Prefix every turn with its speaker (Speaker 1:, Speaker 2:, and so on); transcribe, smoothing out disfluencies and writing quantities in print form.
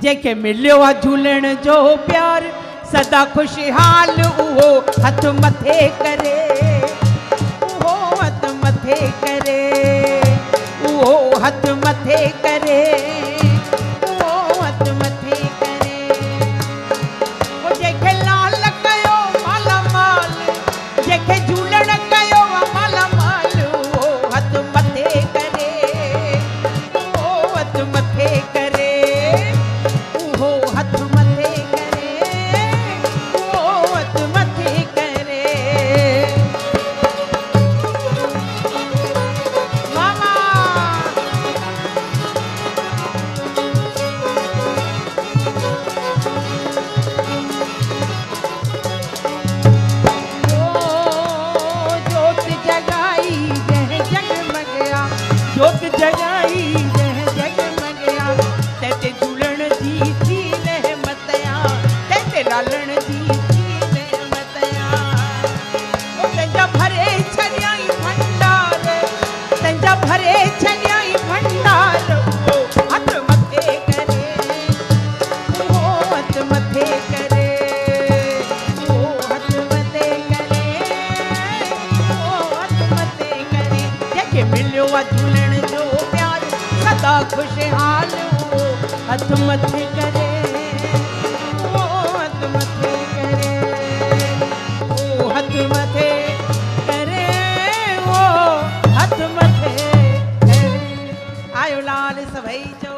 Speaker 1: जेके मिलियो आ झूलण जो प्यार सदा खुशहाल उहो हथ मथे करे, उहो हथ मथे करे, उहो हथ मथे करे, उहो हथ मथे करे। वो जेके लाल कयो माला माल, जेके झूलण कयो माला माल, उहो हथ मथे करे, उहो हथ मथे करे, उहो हथ मथे करे, उहो हथ मथे करे। मामा जोत जगाई जह जगमगया, जोत जगाई जह जगमगया, तेते झूलण जी थी रहमतया, तेते लालण जी थी रहमतया। ओ तंजा भरे छॾियाई भंडार, तंजा भरे छॾियाई भंडार, उहो हथ मथे करे, उहो हथ मथे करे, उहो हथ मथे करे, उहो हथ मथे करे। जेके मिलियो आ झूलण जो प्यार सदा खुशहाल उहो हथ मथे करे, उहो हथ मथे करे, उहो हथ मथे करे, उहो हथ मथे करे। आयो लाल सभई चो